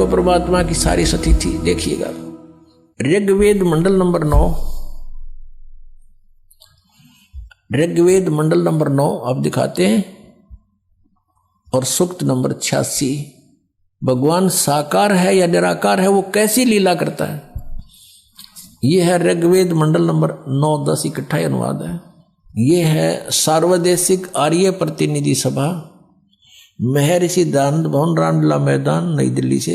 देखो परमात्मा की सारी स्थिति देखिएगा। ऋग्वेद मंडल नंबर 9, ऋग्वेद मंडल नंबर 9 आप दिखाते हैं, और सूक्त नंबर 86। भगवान साकार है या निराकार है, वो कैसी लीला करता है, ये है ऋग्वेद मंडल नंबर 9-10 इकट्ठा अनुवाद है। ये है सार्वदेशिक आर्य प्रतिनिधि सभा, महर्षि दयानंद भवन, रामलीला मैदान, नई दिल्ली से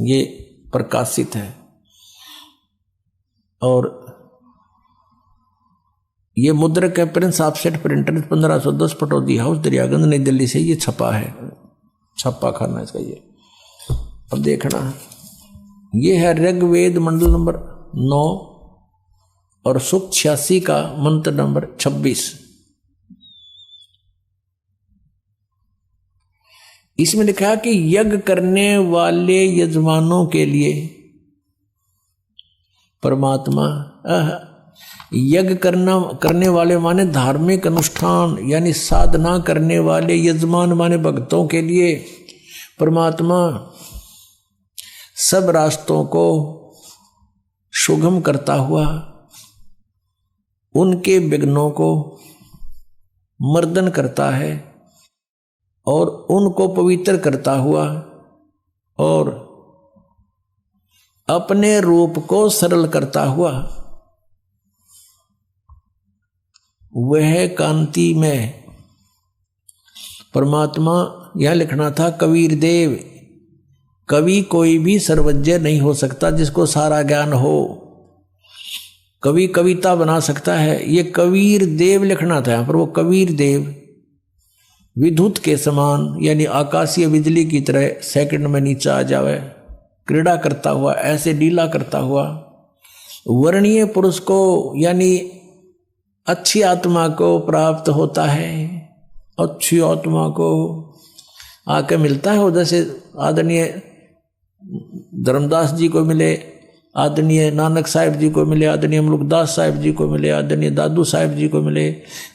ये प्रकाशित है। और ये मुद्रक है Prince offset printer 1510 Pataudi house Daryaganj नई दिल्ली से ये छपा है, छप्पा खाना इसका ये। अब देखना ये है ऋग्वेद मंडल नंबर 9 और सूक्त 86 का मंत्र नंबर 26। इसमें लिखा है कि यज्ञ करने वाले यजमानों के लिए परमात्मा, यज्ञ करने वाले माने धार्मिक अनुष्ठान यानी साधना करने वाले यजमान माने भक्तों के लिए परमात्मा सब रास्तों को सुगम करता हुआ उनके विघ्नों को मर्दन करता है और उनको पवित्र करता हुआ और अपने रूप को सरल करता हुआ वह कांति में परमात्मा, यह लिखना था कबीर देव, कवि कोई भी सर्वज्ञ नहीं हो सकता जिसको सारा ज्ञान हो। कवि कविता बना सकता है, ये कबीर देव लिखना था यहाँ पर। वो कबीर देव विद्युत के समान यानी आकाशीय बिजली की तरह सेकंड में नीचे आ जावे, क्रीड़ा करता हुआ, ऐसे लीला करता हुआ वर्णीय पुरुष को यानी अच्छी आत्मा को प्राप्त होता है। अच्छी आत्मा को आके मिलता है, जैसे आदरणीय धर्मदास जी को मिले, आदरणीय नानक साहिब जी को मिले, आदरणीय मुल्कदास साहिब जी को मिले, आदरणीय दादू साहिब जी को मिले,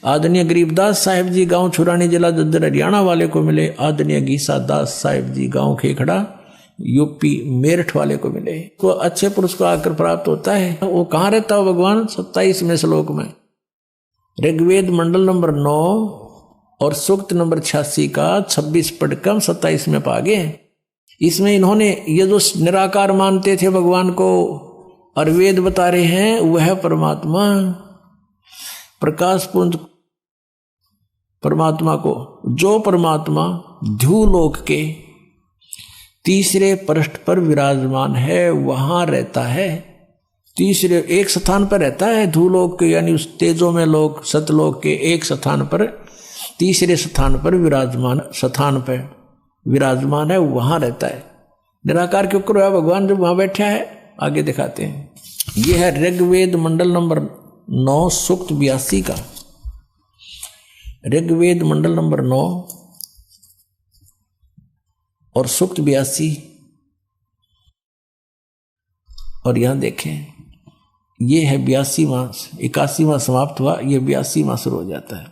आदरणीय गरीबदास साहिब जी गांव छुरानी जिला दद्दर हरियाणा वाले को मिले, आदरणीय गीसा दास साहिब जी गांव खेखड़ा यूपी मेरठ वाले को मिले। तो अच्छे पुरुष को आकर प्राप्त होता है। वो कहाँ रहता हो भगवान? 27वें श्लोक में ऋग्वेद मंडल नंबर 9 और सूक्त नंबर 86 का 26 पढ़कर 27 में पा गए। इसमें इन्होंने ये जो निराकार मानते थे भगवान को और वेद बता रहे हैं, वह परमात्मा प्रकाश पुंज परमात्मा को, जो परमात्मा ध्युलोक के तीसरे पृष्ठ पर विराजमान है, वहां रहता है। तीसरे एक स्थान पर रहता है ध्युलोक के यानी उस तेजो में लोक सतलोक के एक स्थान पर, तीसरे स्थान पर विराजमान है, वहां रहता है। निराकार क्यों करो है भगवान जब वहां बैठा है? आगे दिखाते हैं। यह है ऋग्वेद मंडल नंबर 9 सूक्त 82 का, ऋग्वेद मंडल नंबर 9 और सूक्त 82। और यहां देखें ये है 82वां, 81वां समाप्त हुआ, ये 82वां शुरू हो जाता है।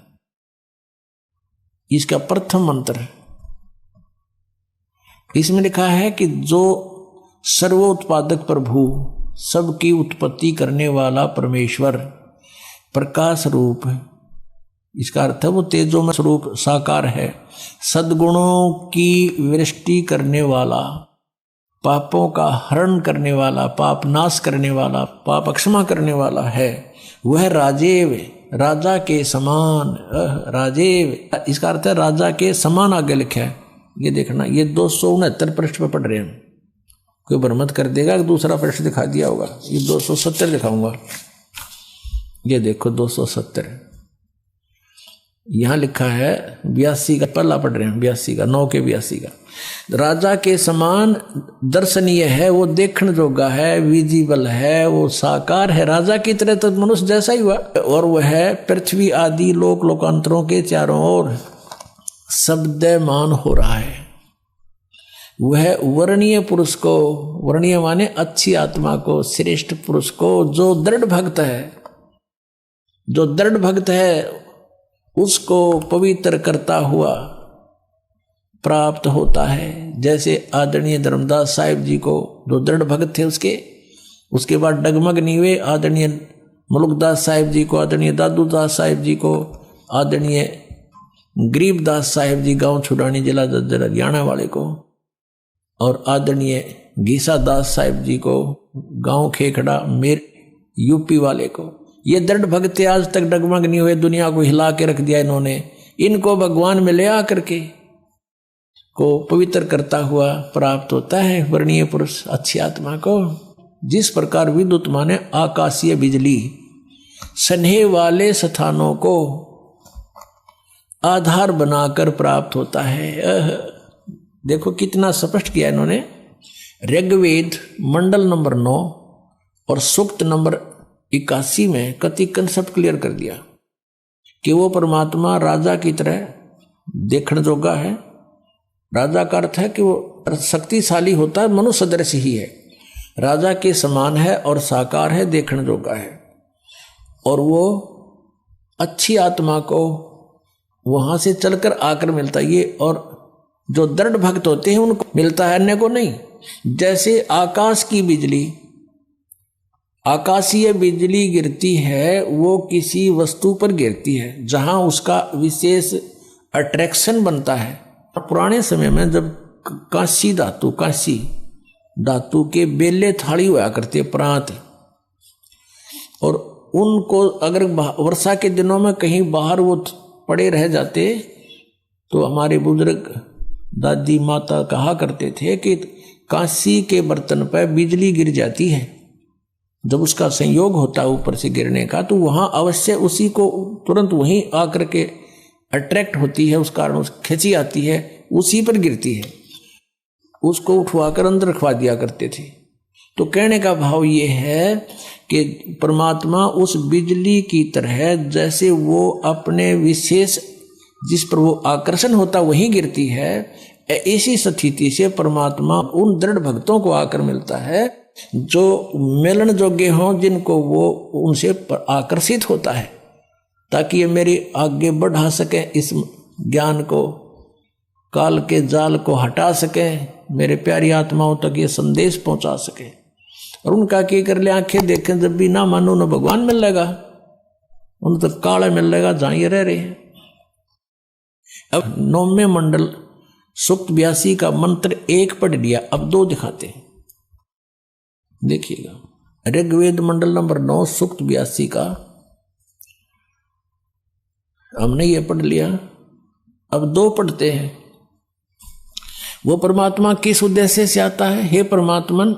इसका प्रथम मंत्र इसमें लिखा है कि जो सर्वोत्पादक प्रभु, सबकी उत्पत्ति करने वाला परमेश्वर प्रकाश रूप है। इसका अर्थ है वो तेजो में स्वरूप साकार है, सद्गुणों की वृष्टि करने वाला, पापों का हरण करने वाला, पाप नाश करने वाला, पाप क्षमा करने वाला है। वह राजेव, राजा के समान, राजेव इसका अर्थ है राजा के समान आगे लिखा है। ये देखना, ये 269 पृष्ठ पर पढ़ रहे हैं। कोई भ्रमत कर देगा कि दूसरा पृष्ठ दिखा दिया होगा। ये 270 दिखाऊंगा। ये देखो 270 यहां लिखा है। 82 का पहला पढ़ रहे हैं, 82 का 9 के 82 का। राजा के समान दर्शनीय है, वो देखने जोगा है, विजिबल है, वो साकार है, राजा की तरह तो मनुष्य जैसा ही हुआ। और वह पृथ्वी आदि लोक लोकांतरों के चारों ओर शब्दमान हो रहा है। वह वर्णीय पुरुष को, वर्णीय माने अच्छी आत्मा को, श्रेष्ठ पुरुष को, जो दृढ़ भक्त है, जो दृढ़ भक्त है उसको पवित्र करता हुआ प्राप्त होता है। जैसे आदरणीय धर्मदास साहिब जी को जो दृढ़ भगत थे उसके बाद डगमग नहीं हुए, आदरणीय मुल्कदास साहिब जी को, आदरणीय दादूदास साहिब जी को, आदरणीय गरीबदास साहिब जी गांव छुड़ानी जिला जज्जर हरियाणा वाले को, और आदरणीय गीसा दास साहिब जी को गांव खेखड़ा मेर यूपी वाले को। ये दृढ़ भक्त आज तक डगमग नहीं हुए, दुनिया को हिला के रख दिया इन्होंने। इनको भगवान में ले आकर के को पवित्र करता हुआ प्राप्त होता है वर्णीय पुरुष अच्छी आत्मा को। जिस प्रकार विद्युत माने आकाशीय बिजली स्नेह वाले स्थानों को आधार बनाकर प्राप्त होता है। देखो कितना स्पष्ट किया इन्होंने। ऋग्वेद मंडल नंबर 9 और सूक्त नंबर 81 में कति कंसेप्ट क्लियर कर दिया कि वो परमात्मा राजा की तरह देखने जोगा है। राजा का अर्थ है कि वो शक्तिशाली होता है, मनुष्य सदृश ही है, राजा के समान है और साकार है, देखने जोगा है। और वो अच्छी आत्मा को वहां से चलकर आकर मिलता है ये, और जो दृढ़ भक्त होते हैं उनको मिलता है, अन्य को नहीं। जैसे आकाश की बिजली, आकाशीय बिजली गिरती है वो किसी वस्तु पर गिरती है जहां उसका विशेष अट्रैक्शन बनता है। पुराने समय में जब कांसी धातु के बेले थाली हुआ करते प्रांत, और उनको अगर वर्षा के दिनों में कहीं बाहर वो पड़े रह जाते तो हमारे बुजुर्ग दादी माता कहा करते थे कि कांसी के बर्तन पर बिजली गिर जाती है, जब उसका संयोग होता है ऊपर से गिरने का तो वहां अवश्य उसी को तुरंत वहीं आकर के अट्रैक्ट होती है, उस कारण खिंची आती है, उसी पर गिरती है। उसको उठवाकर अंदर रखवा दिया करते थे। तो कहने का भाव ये है कि परमात्मा उस बिजली की तरह जैसे वो अपने विशेष जिस पर वो आकर्षण होता वहीं गिरती है, ऐसी स्थिति से परमात्मा उन दृढ़ भक्तों को आकर मिलता है जो मिलन योग्य हों, जिनको वो उनसे आकर्षित होता है, ताकि ये मेरी आगे बढ़ा सके, इस ज्ञान को, काल के जाल को हटा सके, मेरे प्यारी आत्माओं तक ये संदेश पहुंचा सके। और उनका क्या कर ले, आंखें देखें जब भी ना मानो ना भगवान मिल लेगा, उन तक काला मिल लेगा जहां ये रह रहे हैं। अब 9वें मंडल सूक्त 82 का मंत्र 1 पढ़ लिया, अब 2 दिखाते हैं, देखिएगा। ऋग्वेद मंडल नंबर 9 सूक्त 82 का हमने ये पढ़ लिया, अब 2 पढ़ते हैं। वो परमात्मा किस उद्देश्य से आता है? हे परमात्मन,